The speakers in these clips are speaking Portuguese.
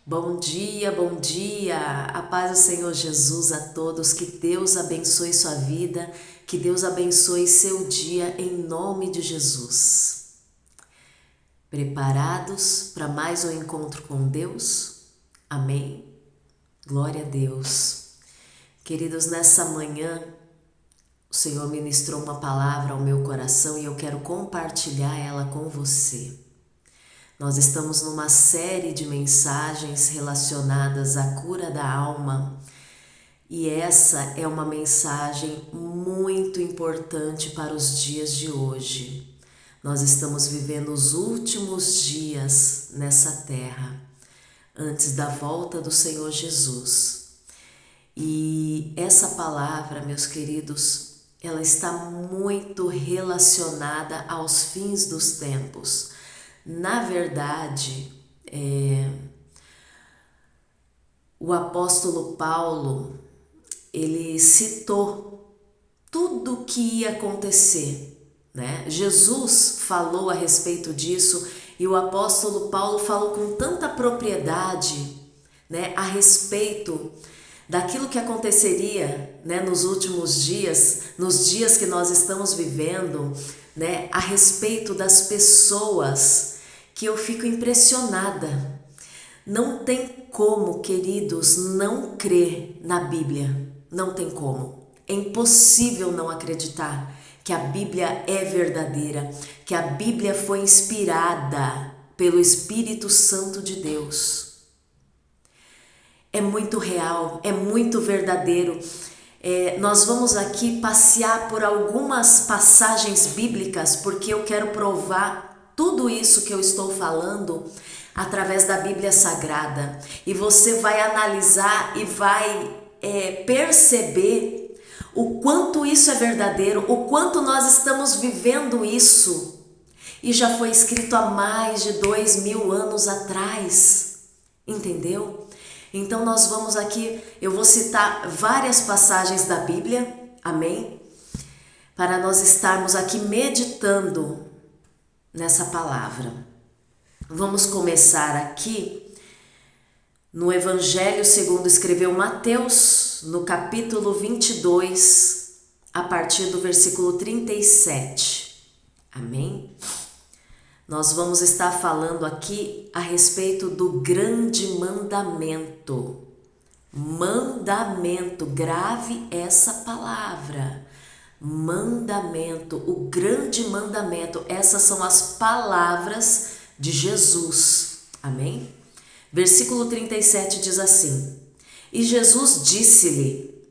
Bom dia, a paz do Senhor Jesus a todos, que Deus abençoe sua vida, que Deus abençoe seu dia em nome de Jesus. Preparados para mais um encontro com Deus? Amém? Glória a Deus. Queridos, nessa manhã o Senhor ministrou uma palavra ao meu coração e eu quero compartilhar ela com você. Nós estamos numa série de mensagens relacionadas à cura da alma e essa é uma mensagem muito importante para os dias de hoje. Nós estamos vivendo os últimos dias nessa terra, antes da volta do Senhor Jesus. E essa palavra, meus queridos, ela está muito relacionada aos fins dos tempos. Na verdade, o apóstolo Paulo, ele citou tudo o que ia acontecer, né? Jesus falou a respeito disso e o apóstolo Paulo falou com tanta propriedade, né, a respeito daquilo que aconteceria, né, nos últimos dias, nos dias que nós estamos vivendo, né, a respeito das pessoas, que eu fico impressionada. Não tem como, queridos, não crer na Bíblia. Não tem como. É impossível não acreditar que a Bíblia é verdadeira, que a Bíblia foi inspirada pelo Espírito Santo de Deus. É muito real, é muito verdadeiro. Nós vamos aqui passear por algumas passagens bíblicas, porque eu quero provar tudo isso que eu estou falando através da Bíblia Sagrada. E você vai analisar e vai perceber o quanto isso é verdadeiro, o quanto nós estamos vivendo isso. E já foi escrito há mais de 2000 anos atrás, entendeu? Então nós vamos aqui, eu vou citar várias passagens da Bíblia, amém? Para nós estarmos aqui meditando nessa palavra. Vamos começar aqui no Evangelho segundo escreveu Mateus, no capítulo 22, a partir do versículo 37. Amém? Nós vamos estar falando aqui a respeito do grande mandamento. Mandamento, grave essa palavra. Mandamento, o grande mandamento. Essas são as palavras de Jesus. Amém? Versículo 37 diz assim: E Jesus disse-lhe: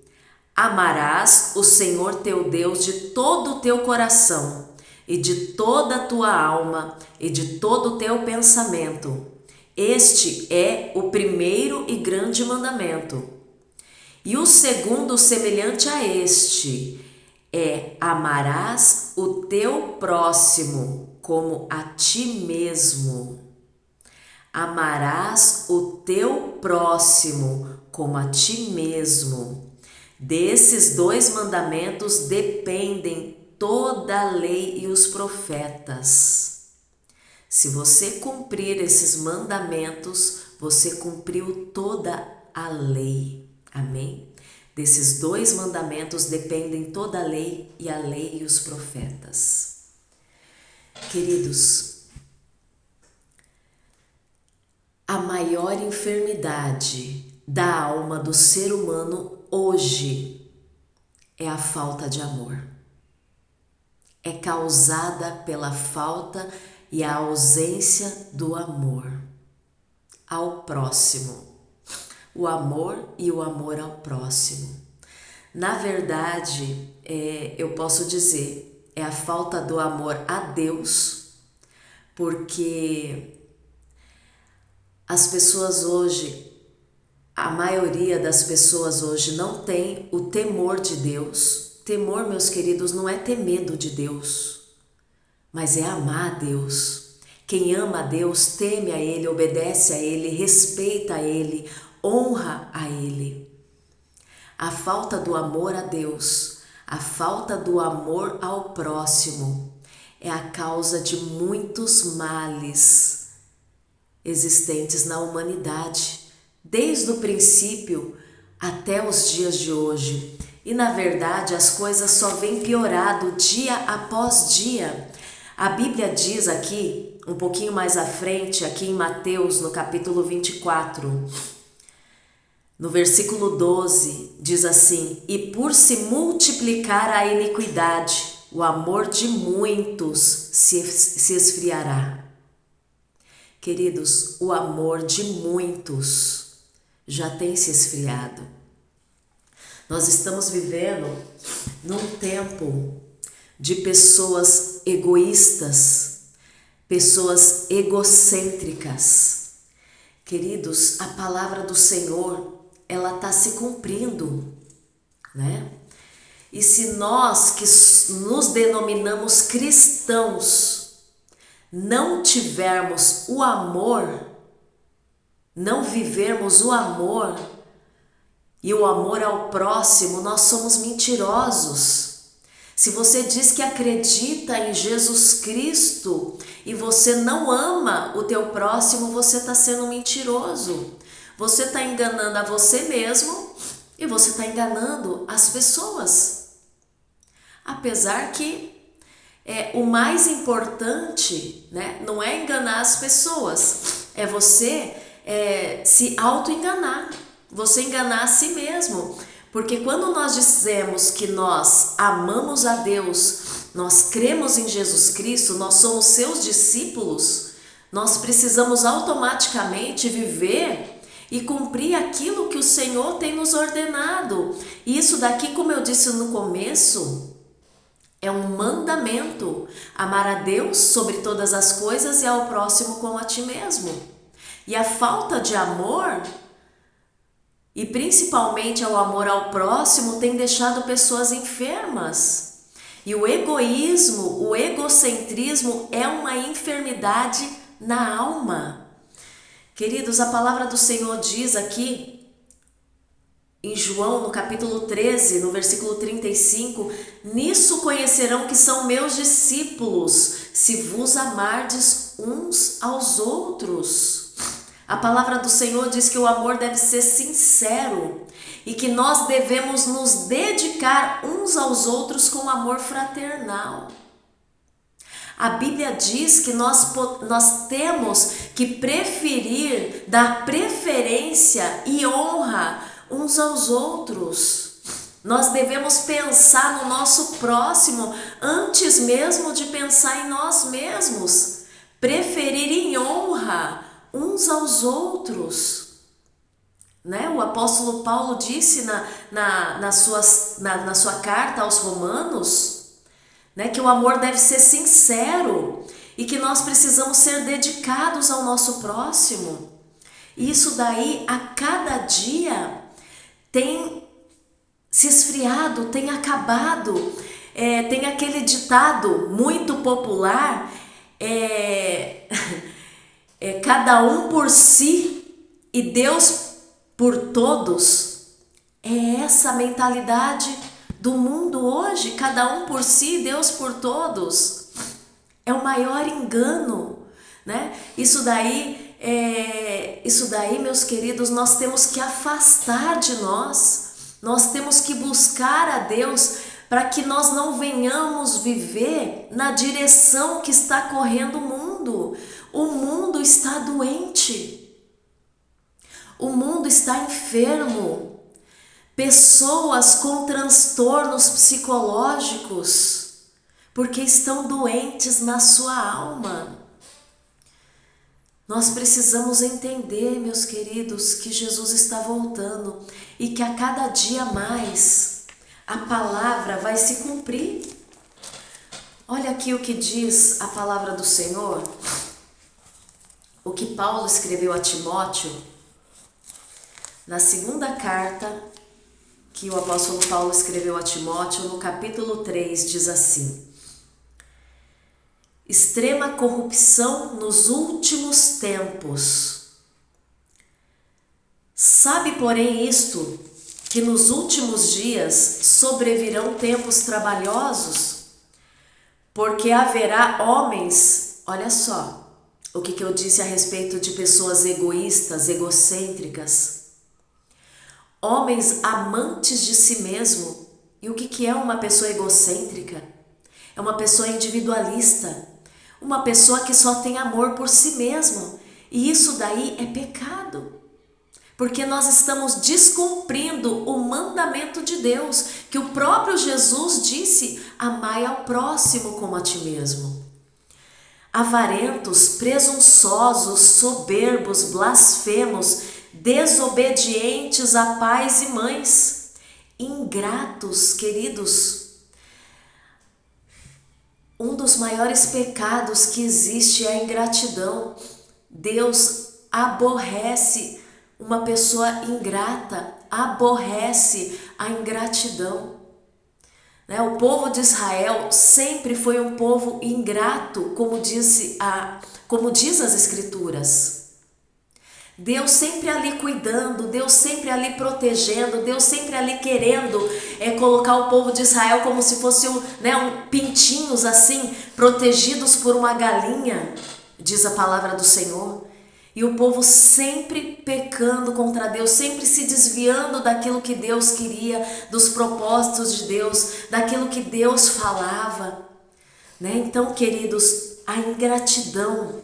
Amarás o Senhor teu Deus de todo o teu coração, e de toda a tua alma, e de todo o teu pensamento. Este é o primeiro e grande mandamento. E o segundo, semelhante a este, é: amarás o teu próximo como a ti mesmo. Amarás o teu próximo como a ti mesmo. Desses dois mandamentos dependem toda a lei e os profetas. Se você cumprir esses mandamentos, você cumpriu toda a lei. Amém? Desses dois mandamentos dependem toda a lei e os profetas. Queridos, a maior enfermidade da alma do ser humano hoje é a falta de amor. É causada pela falta e a ausência do amor ao próximo. O amor e o amor ao próximo. Na verdade, eu posso dizer, é a falta do amor a Deus, porque as pessoas hoje, a maioria das pessoas hoje não tem o temor de Deus. Temor, meus queridos, não é ter medo de Deus, mas é amar a Deus. Quem ama a Deus teme a Ele, obedece a Ele, respeita a Ele, honra a Ele. A falta do amor a Deus, a falta do amor ao próximo é a causa de muitos males existentes na humanidade. desde o princípio até os dias de hoje. E na verdade as coisas só vêm piorando dia após dia. A Bíblia diz aqui, um pouquinho mais à frente, aqui em Mateus, no capítulo 24, no versículo 12, diz assim: e por se multiplicar a iniquidade, o amor de muitos se esfriará. Queridos, o amor de muitos já tem se esfriado. Nós estamos vivendo num tempo de pessoas egoístas, pessoas egocêntricas. Queridos, a palavra do Senhor, ela está se cumprindo, né? E se nós que nos denominamos cristãos não tivermos o amor, não vivermos o amor e o amor ao próximo, nós somos mentirosos. Se você diz que acredita em Jesus Cristo e você não ama o teu próximo, você está sendo mentiroso. Você está enganando a você mesmo e você está enganando as pessoas. Apesar que o mais importante, né, não é enganar as pessoas, é você se auto-enganar, você enganar a si mesmo. Porque quando nós dizemos que nós amamos a Deus, nós cremos em Jesus Cristo, nós somos seus discípulos, nós precisamos automaticamente viver e cumprir aquilo que o Senhor tem nos ordenado. E isso daqui, como eu disse no começo, é um mandamento: amar a Deus sobre todas as coisas e ao próximo como a ti mesmo. E a falta de amor, e principalmente o amor ao próximo, tem deixado pessoas enfermas. E o egoísmo, o egocentrismo é uma enfermidade na alma. Queridos, a palavra do Senhor diz aqui em João, no capítulo 13, no versículo 35, nisso conhecerão que são meus discípulos, se vos amardes uns aos outros. A palavra do Senhor diz que o amor deve ser sincero e que nós devemos nos dedicar uns aos outros com amor fraternal. A Bíblia diz que nós temos que preferir, dar preferência e honra uns aos outros. Nós devemos pensar no nosso próximo antes mesmo de pensar em nós mesmos. Preferir em honra uns aos outros. Né? O apóstolo Paulo disse na sua carta aos Romanos, né, que o amor deve ser sincero e que nós precisamos ser dedicados ao nosso próximo. E isso daí, a cada dia, tem se esfriado, tem acabado. Tem aquele ditado muito popular, cada um por si e Deus por todos. É essa a mentalidade do mundo hoje, cada um por si e Deus por todos. É o maior engano, né? Isso daí, meus queridos, nós temos que afastar de nós. Nós temos que buscar a Deus para que nós não venhamos viver na direção que está correndo o mundo. O mundo está doente. O mundo está enfermo. Pessoas com transtornos psicológicos, porque estão doentes na sua alma. Nós precisamos entender, meus queridos, que Jesus está voltando e que a cada dia mais a palavra vai se cumprir. Olha aqui o que diz a palavra do Senhor, o que Paulo escreveu a Timóteo, na segunda carta que o apóstolo Paulo escreveu a Timóteo, no capítulo 3, diz assim: extrema corrupção nos últimos tempos. Sabe, porém, isto, que nos últimos dias sobrevirão tempos trabalhosos, porque haverá homens, olha só, o que eu disse a respeito de pessoas egoístas, egocêntricas, homens amantes de si mesmo. E o que é uma pessoa egocêntrica? É uma pessoa individualista, uma pessoa que só tem amor por si mesmo. E isso daí é pecado, porque nós estamos descumprindo o mandamento de Deus, que o próprio Jesus disse: amai ao próximo como a ti mesmo. Avarentos, presunçosos, soberbos, blasfemos, desobedientes a pais e mães, ingratos, queridos. Um dos maiores pecados que existe é a ingratidão. Deus aborrece uma pessoa ingrata, aborrece a ingratidão. O povo de Israel sempre foi um povo ingrato, como diz as Escrituras. Deus sempre ali cuidando, Deus sempre ali protegendo, Deus sempre ali querendo colocar o povo de Israel como se fossem pintinhos assim, protegidos por uma galinha, diz a palavra do Senhor. E o povo sempre pecando contra Deus, sempre se desviando daquilo que Deus queria, dos propósitos de Deus, daquilo que Deus falava. Então, queridos, a ingratidão,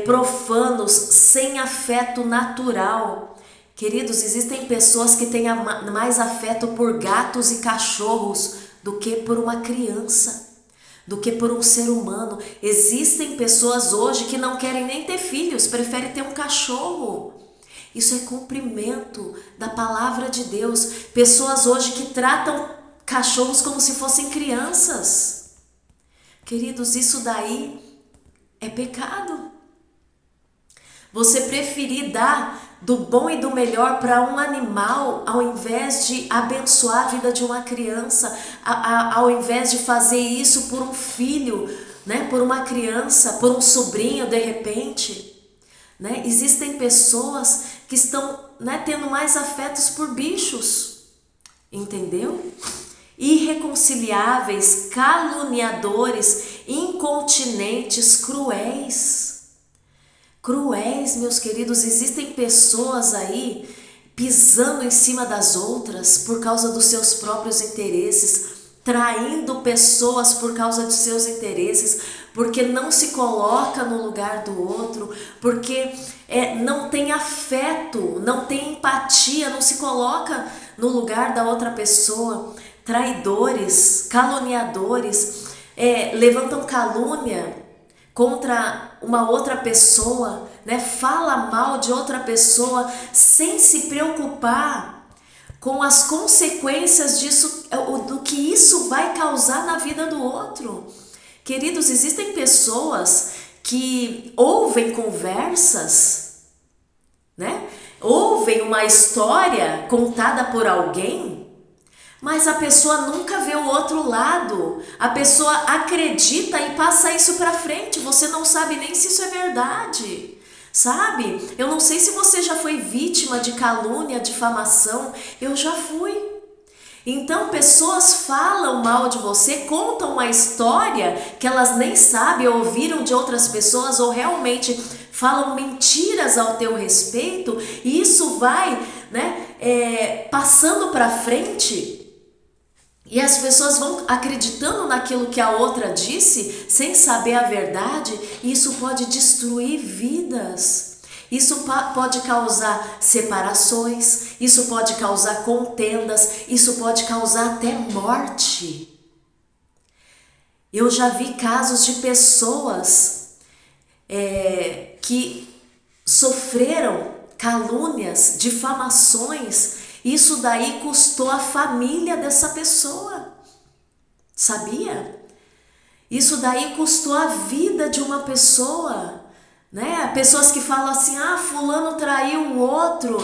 profanos, sem afeto natural. Queridos, existem pessoas que têm mais afeto por gatos e cachorros do que por uma criança, do que por um ser humano. Existem pessoas hoje que não querem nem ter filhos, preferem ter um cachorro. Isso é cumprimento da palavra de Deus. Pessoas hoje que tratam cachorros como se fossem crianças. Queridos, isso daí é pecado. Você preferir dar do bom e do melhor para um animal, ao invés de abençoar a vida de uma criança, ao invés de fazer isso por um filho, por uma criança, por um sobrinho de repente. Existem pessoas que estão tendo mais afetos por bichos, entendeu? Irreconciliáveis, caluniadores, incontinentes, cruéis. Cruéis, meus queridos. Existem pessoas aí pisando em cima das outras por causa dos seus próprios interesses, traindo pessoas por causa de seus interesses, porque não se coloca no lugar do outro, porque não tem afeto, não tem empatia, não se coloca no lugar da outra pessoa. Traidores, caluniadores, levantam calúnia contra uma outra pessoa, fala mal de outra pessoa sem se preocupar com as consequências disso, do que isso vai causar na vida do outro. Queridos, existem pessoas que ouvem conversas, ouvem uma história contada por alguém, mas a pessoa nunca vê o outro lado. A pessoa acredita e passa isso para frente. Você não sabe nem se isso é verdade, sabe? Eu não sei se você já foi vítima de calúnia, difamação. Eu já fui. Então, pessoas falam mal de você, contam uma história que elas nem sabem, ou ouviram de outras pessoas, ou realmente falam mentiras ao teu respeito, e isso vai passando para frente. E as pessoas vão acreditando naquilo que a outra disse, sem saber a verdade, e isso pode destruir vidas. Isso pode causar separações, isso pode causar contendas, isso pode causar até morte. Eu já vi casos de pessoas que sofreram calúnias, difamações. Isso daí custou a família dessa pessoa, sabia? Isso daí custou a vida de uma pessoa, Pessoas que falam assim: fulano traiu o outro,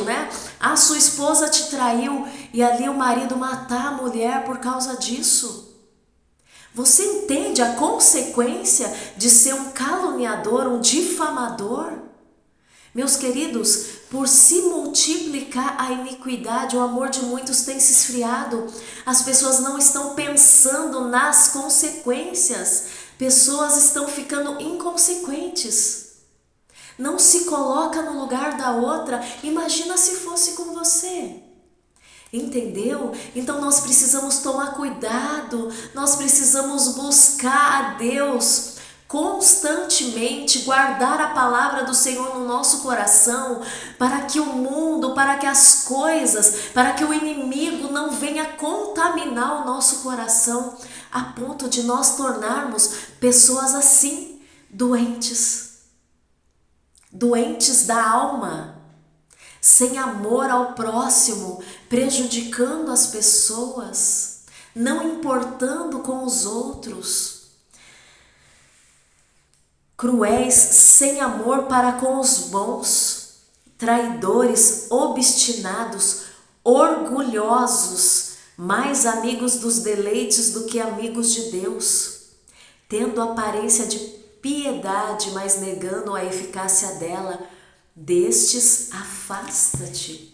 sua esposa te traiu, e ali o marido matar a mulher por causa disso. Você entende a consequência de ser um caluniador, um difamador? Meus queridos, por se multiplicar a iniquidade, o amor de muitos tem se esfriado. As pessoas não estão pensando nas consequências. Pessoas estão ficando inconsequentes. Não se coloca no lugar da outra. Imagina se fosse com você. Entendeu? Então nós precisamos tomar cuidado, nós precisamos buscar a Deus constantemente, guardar a palavra do Senhor no nosso coração, para que o mundo, para que as coisas, para que o inimigo não venha contaminar o nosso coração, a ponto de nós tornarmos pessoas assim, doentes da alma, sem amor ao próximo, prejudicando as pessoas, não importando com os outros, cruéis, sem amor para com os bons, traidores, obstinados, orgulhosos, mais amigos dos deleites do que amigos de Deus, tendo aparência de piedade, mas negando a eficácia dela. Destes afasta-te.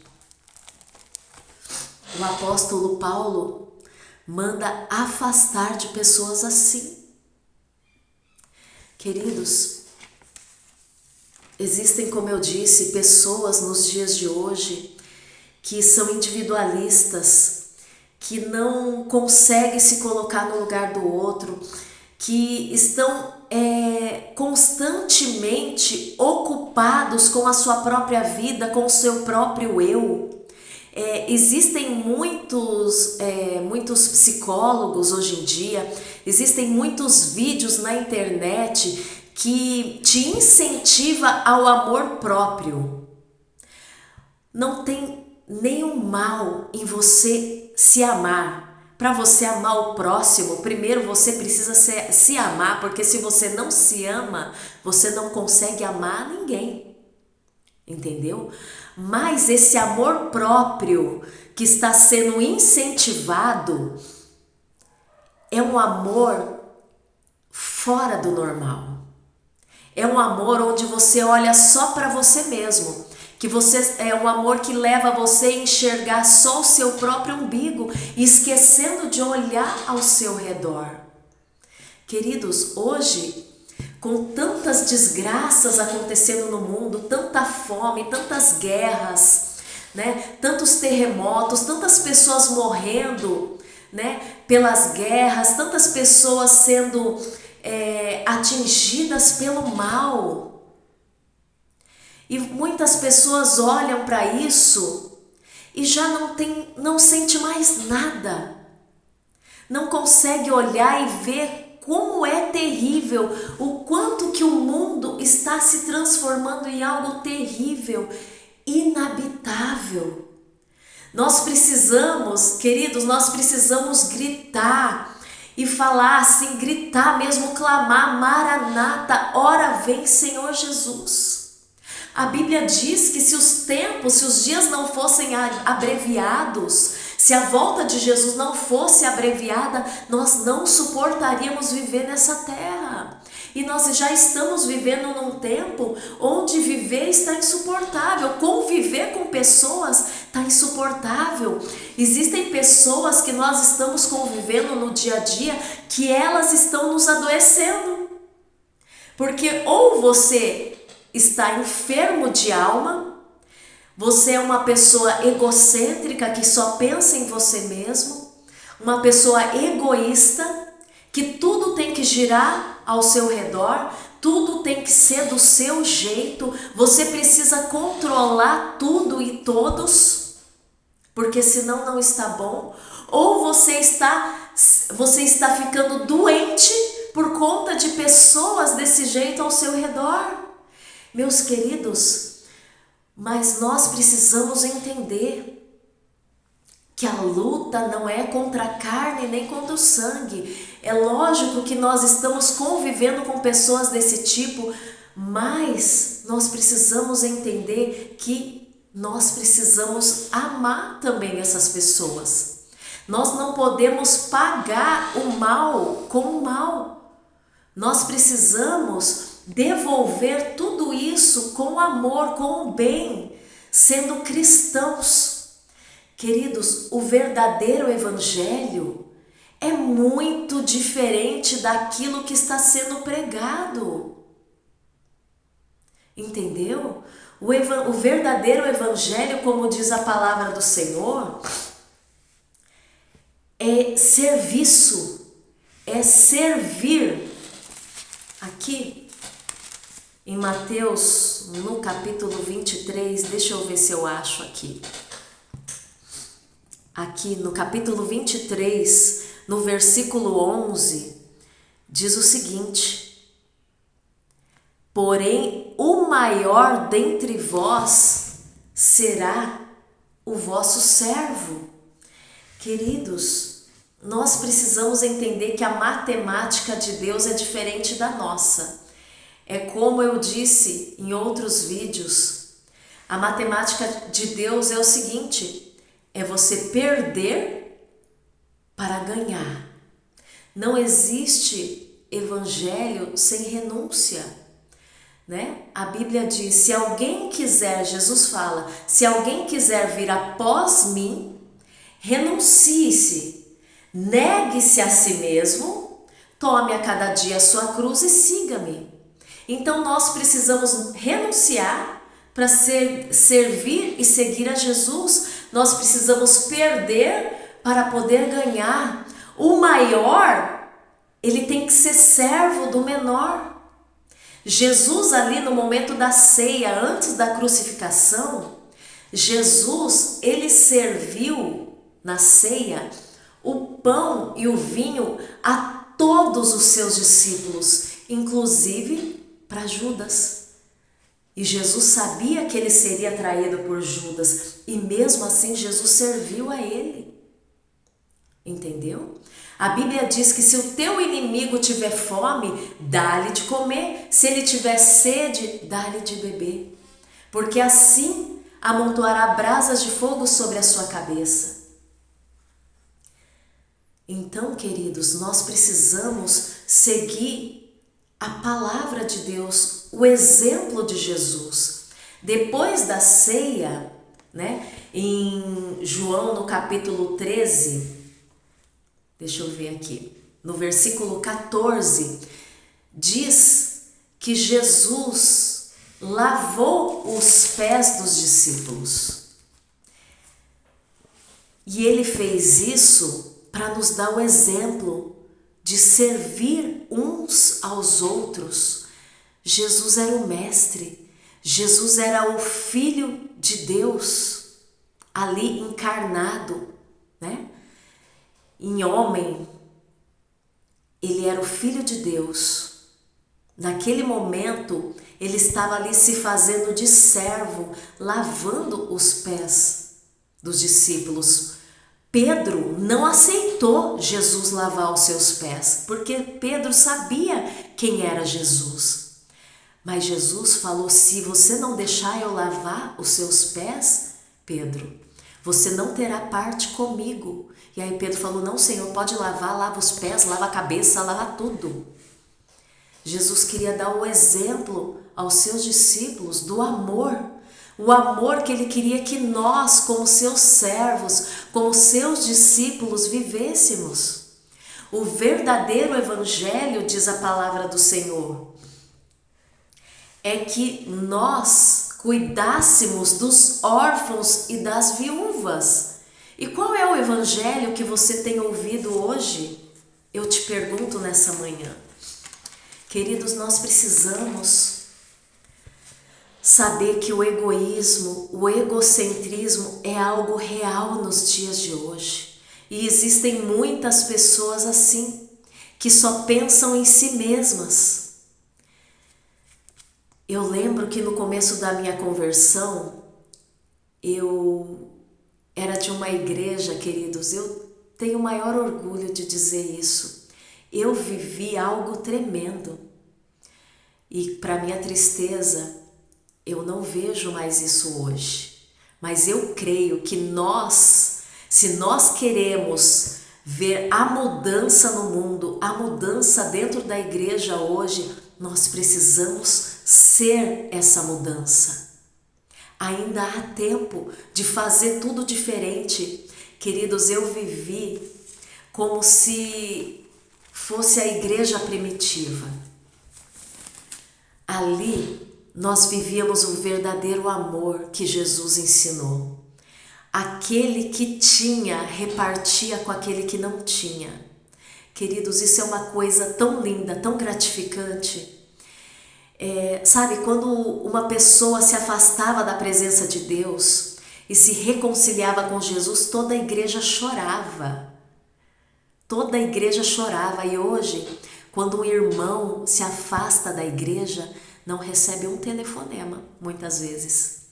O apóstolo Paulo manda afastar de pessoas assim. Queridos, existem, como eu disse, pessoas nos dias de hoje que são individualistas, que não conseguem se colocar no lugar do outro, que estão constantemente ocupados com a sua própria vida, com o seu próprio eu. Existem muitos psicólogos hoje em dia, existem muitos vídeos na internet que te incentiva ao amor próprio. Não tem nenhum mal em você se amar. Para você amar o próximo, primeiro você precisa se amar, porque se você não se ama, você não consegue amar ninguém. Entendeu? Mas esse amor próprio que está sendo incentivado é um amor fora do normal. É um amor onde você olha só para você mesmo. Que você é um amor que leva você a enxergar só o seu próprio umbigo, esquecendo de olhar ao seu redor. Queridos, hoje, com tantas desgraças acontecendo no mundo, tanta fome, tantas guerras, né? Tantos terremotos, tantas pessoas morrendo, né? Pelas guerras, tantas pessoas sendo atingidas pelo mal. E muitas pessoas olham para isso e já não sente mais nada. Não consegue olhar e ver como é terrível, o quanto que o mundo está se transformando em algo terrível, inabitável. Nós precisamos, queridos, nós precisamos gritar e falar assim, gritar mesmo, clamar, Maranata, ora vem Senhor Jesus. A Bíblia diz que se os dias não fossem abreviados, se a volta de Jesus não fosse abreviada, nós não suportaríamos viver nessa terra. E nós já estamos vivendo num tempo onde viver está insuportável, conviver com pessoas está insuportável. Existem pessoas que nós estamos convivendo no dia a dia que elas estão nos adoecendo. Porque ou você está enfermo de alma, você é uma pessoa egocêntrica que só pensa em você mesmo, uma pessoa egoísta, que tudo tem que girar ao seu redor, tudo tem que ser do seu jeito, você precisa controlar tudo e todos, porque senão não está bom, ou você está ficando doente por conta de pessoas desse jeito ao seu redor. Meus queridos, mas nós precisamos entender que a luta não é contra a carne nem contra o sangue. É lógico que nós estamos convivendo com pessoas desse tipo, mas nós precisamos entender que nós precisamos amar também essas pessoas. Nós não podemos pagar o mal com o mal. Nós precisamos devolver tudo isso com amor, com o bem, sendo cristãos. Queridos, o verdadeiro evangelho é muito diferente daquilo que está sendo pregado. Entendeu? O verdadeiro evangelho, como diz a palavra do Senhor, é serviço, é servir. Aqui em Mateus, no capítulo 23, deixa eu ver se eu acho aqui. Aqui no capítulo 23, no versículo 11, diz o seguinte: porém, o maior dentre vós será o vosso servo. Queridos, nós precisamos entender que a matemática de Deus é diferente da nossa. É como eu disse em outros vídeos, a matemática de Deus é o seguinte: é você perder para ganhar. Não existe evangelho sem renúncia, né? A Bíblia diz, se alguém quiser, Jesus fala, se alguém quiser vir após mim, renuncie-se, negue-se a si mesmo, tome a cada dia a sua cruz e siga-me. Então nós precisamos renunciar para servir e seguir a Jesus. Nós precisamos perder para poder ganhar. O maior, ele tem que ser servo do menor. Jesus ali no momento da ceia, antes da crucificação, Jesus, ele serviu na ceia o pão e o vinho a todos os seus discípulos, inclusive para Judas. E Jesus sabia que ele seria traído por Judas, e mesmo assim Jesus serviu a ele. Entendeu? A Bíblia diz que se o teu inimigo tiver fome, dá-lhe de comer. Se ele tiver sede, dá-lhe de beber. Porque assim amontoará brasas de fogo sobre a sua cabeça. Então, queridos, nós precisamos seguir a palavra de Deus, o exemplo de Jesus. Depois da ceia, né, em João no capítulo 13, deixa eu ver aqui, no versículo 14, diz que Jesus lavou os pés dos discípulos. E ele fez isso para nos dar o exemplo de servir uns aos outros. Jesus era o mestre, Jesus era o Filho de Deus, ali encarnado, né? Em homem, ele era o Filho de Deus. Naquele momento, ele estava ali se fazendo de servo, lavando os pés dos discípulos. Pedro não aceitou Jesus lavar os seus pés, porque Pedro sabia quem era Jesus. Mas Jesus falou, se você não deixar eu lavar os seus pés, Pedro, você não terá parte comigo. E aí Pedro falou, não, Senhor, pode lavar, lava os pés, lava a cabeça, lava tudo. Jesus queria dar o exemplo aos seus discípulos do amor. O amor que ele queria que nós, como seus servos, como seus discípulos, vivêssemos. O verdadeiro evangelho, diz a palavra do Senhor, é que nós cuidássemos dos órfãos e das viúvas. E qual é o evangelho que você tem ouvido hoje? Eu te pergunto nessa manhã. Queridos, nós precisamos saber que o egoísmo, o egocentrismo é algo real nos dias de hoje. E existem muitas pessoas assim, que só pensam em si mesmas. Eu lembro que no começo da minha conversão, eu era de uma igreja, queridos, eu tenho o maior orgulho de dizer isso. Eu vivi algo tremendo. E para minha tristeza, eu não vejo mais isso hoje. Mas eu creio que nós, se nós queremos ver a mudança no mundo, a mudança dentro da igreja hoje, nós precisamos ser essa mudança. Ainda há tempo de fazer tudo diferente. Queridos, eu vivi como se fosse a igreja primitiva. Ali, nós vivíamos o verdadeiro amor que Jesus ensinou. Aquele que tinha, repartia com aquele que não tinha. Queridos, isso é uma coisa tão linda, tão gratificante. Sabe, quando uma pessoa se afastava da presença de Deus e se reconciliava com Jesus, toda a igreja chorava. Toda a igreja chorava. E hoje, quando um irmão se afasta da igreja, não recebe um telefonema, muitas vezes.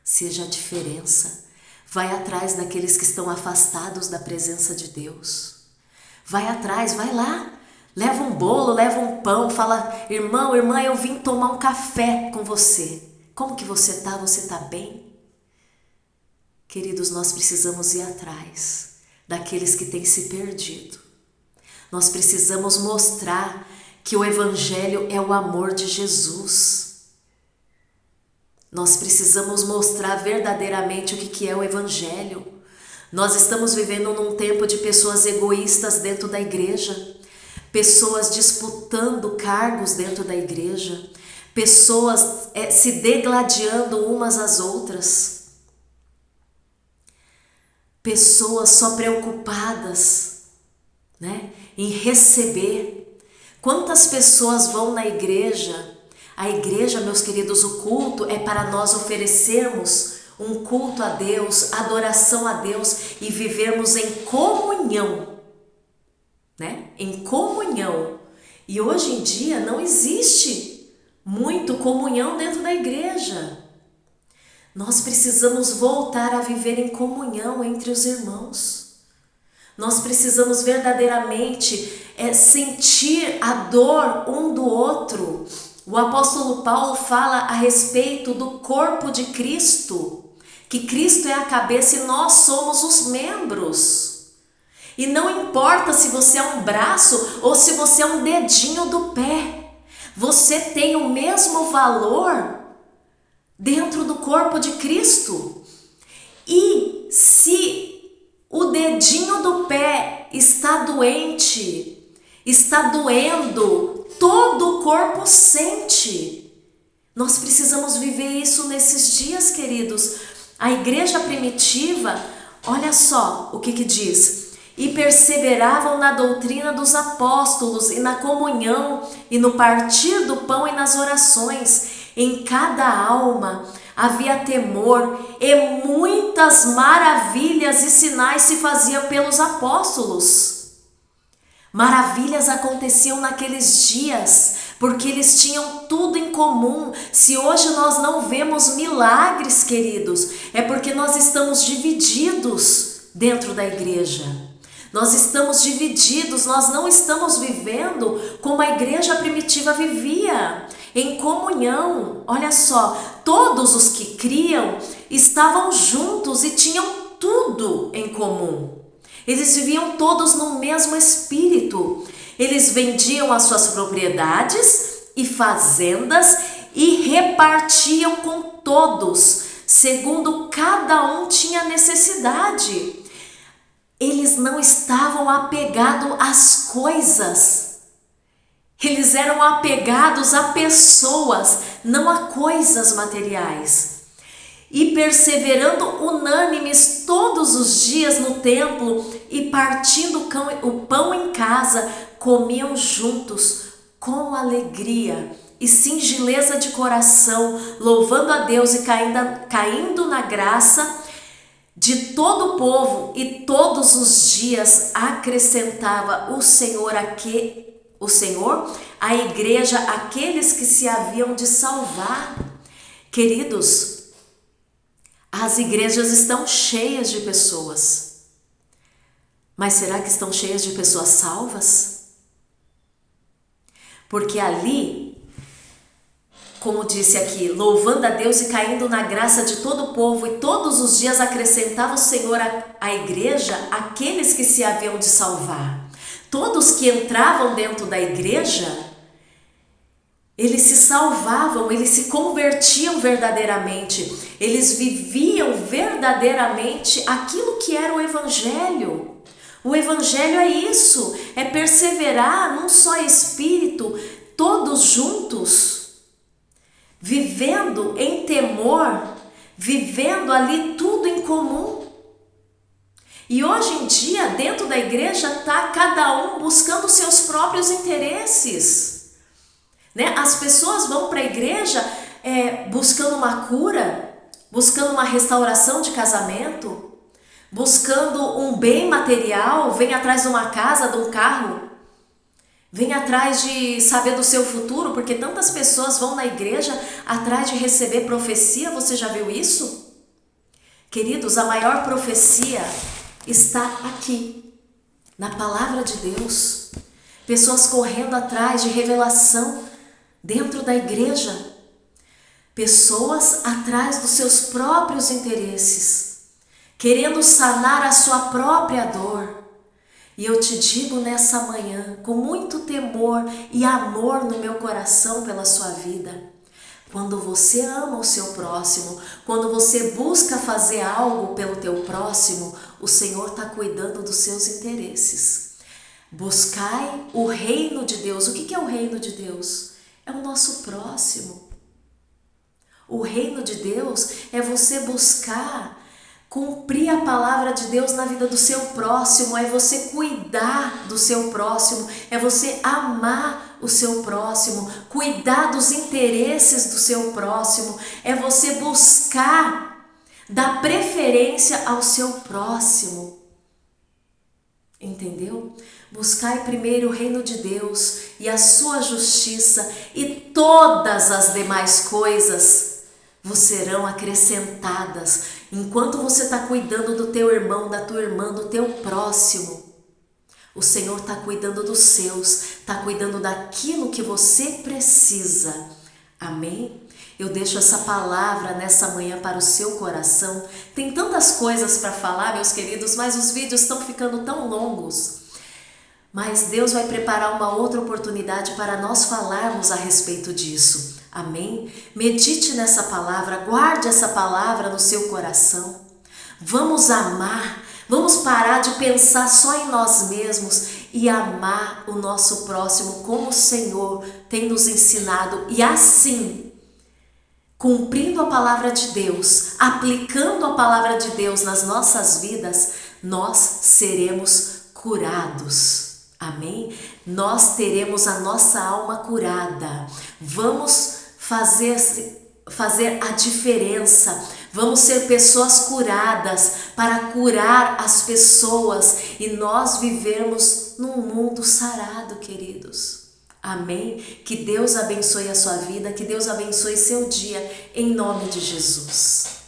Seja a diferença. Vai atrás daqueles que estão afastados da presença de Deus. Vai atrás, vai lá. Leva um bolo, leva um pão, fala: irmão, irmã, eu vim tomar um café com você. Como que você está? Você está bem? Queridos, nós precisamos ir atrás daqueles que têm se perdido. Nós precisamos mostrar que o Evangelho é o amor de Jesus. Nós precisamos mostrar verdadeiramente o que é o Evangelho. Nós estamos vivendo num tempo de pessoas egoístas dentro da igreja, pessoas disputando cargos dentro da igreja, pessoas se degladiando umas às outras, pessoas só preocupadas, né, em receber. Quantas pessoas vão na igreja? A igreja, meus queridos, o culto é para nós oferecermos um culto a Deus, adoração a Deus e vivermos em comunhão, né? Em comunhão. E hoje em dia não existe muito comunhão dentro da igreja. Nós precisamos voltar a viver em comunhão entre os irmãos. Nós precisamos verdadeiramente sentir a dor um do outro. O apóstolo Paulo fala a respeito do corpo de Cristo, que Cristo é a cabeça e nós somos os membros. E não importa se você é um braço ou se você é um dedinho do pé, você tem o mesmo valor dentro do corpo de Cristo. E se o dedinho do pé está doente, está doendo, todo o corpo sente. Nós precisamos viver isso nesses dias, queridos. A igreja primitiva, olha só o que diz: e perseveravam na doutrina dos apóstolos e na comunhão e no partir do pão e nas orações. Em cada alma havia temor e muitas maravilhas e sinais se faziam pelos apóstolos. Maravilhas aconteciam naqueles dias, porque eles tinham tudo em comum. Se hoje nós não vemos milagres, queridos, é porque nós estamos divididos dentro da igreja. Nós estamos divididos, nós não estamos vivendo como a igreja primitiva vivia, em comunhão. Olha só, todos os que criam estavam juntos e tinham tudo em comum. Eles viviam todos no mesmo espírito. Eles vendiam as suas propriedades e fazendas e repartiam com todos, segundo cada um tinha necessidade. Eles não estavam apegados às coisas. Eles eram apegados a pessoas, não a coisas materiais. E perseverando unânimes todos os dias no templo e partindo o pão em casa, comiam juntos com alegria e singeleza de coração, louvando a Deus e caindo na graça de todo o povo, e todos os dias acrescentava o Senhor à igreja aqueles que se haviam de salvar. Queridos, as igrejas estão cheias de pessoas, mas será que estão cheias de pessoas salvas? Porque ali, como disse aqui, louvando a Deus e caindo na graça de todo o povo, e todos os dias acrescentava o Senhor à igreja aqueles que se haviam de salvar. Todos que entravam dentro da igreja, eles se salvavam, eles se convertiam verdadeiramente, eles viviam verdadeiramente aquilo que era o Evangelho. O Evangelho é isso, é perseverar num só Espírito, todos juntos, vivendo em temor, vivendo ali tudo em comum. E hoje em dia, dentro da igreja, está cada um buscando seus próprios interesses, né? As pessoas vão para a igreja buscando uma cura, buscando uma restauração de casamento, buscando um bem material, vem atrás de uma casa, de um carro, vem atrás de saber do seu futuro, porque tantas pessoas vão na igreja atrás de receber profecia. Você já viu isso? Queridos, a maior profecia está aqui, na palavra de Deus. Pessoas correndo atrás de revelação dentro da igreja. Pessoas atrás dos seus próprios interesses, querendo sanar a sua própria dor. E eu te digo nessa manhã, com muito temor e amor no meu coração pela sua vida, quando você ama o seu próximo, quando você busca fazer algo pelo teu próximo, o Senhor está cuidando dos seus interesses. Buscai o reino de Deus. O que é o reino de Deus? É o nosso próximo. O reino de Deus é você buscar cumprir a palavra de Deus na vida do seu próximo, é você cuidar do seu próximo, é você amar o seu próximo, cuidar dos interesses do seu próximo, é você buscar dar preferência ao seu próximo. Entendeu? Buscai primeiro o reino de Deus e a sua justiça, e todas as demais coisas vos serão acrescentadas. Enquanto você está cuidando do teu irmão, da tua irmã, do teu próximo, o Senhor está cuidando dos seus, está cuidando daquilo que você precisa. Amém? Eu deixo essa palavra nessa manhã para o seu coração. Tem tantas coisas para falar, meus queridos, mas os vídeos estão ficando tão longos. Mas Deus vai preparar uma outra oportunidade para nós falarmos a respeito disso. Amém? Medite nessa palavra, guarde essa palavra no seu coração. Vamos amar, vamos parar de pensar só em nós mesmos e amar o nosso próximo como o Senhor tem nos ensinado. E assim, cumprindo a palavra de Deus, aplicando a palavra de Deus nas nossas vidas, nós seremos curados. Amém? Nós teremos a nossa alma curada. Vamos fazer a diferença. Vamos ser pessoas curadas para curar as pessoas e nós vivemos num mundo sarado, queridos. Amém? Que Deus abençoe a sua vida, que Deus abençoe seu dia, em nome de Jesus.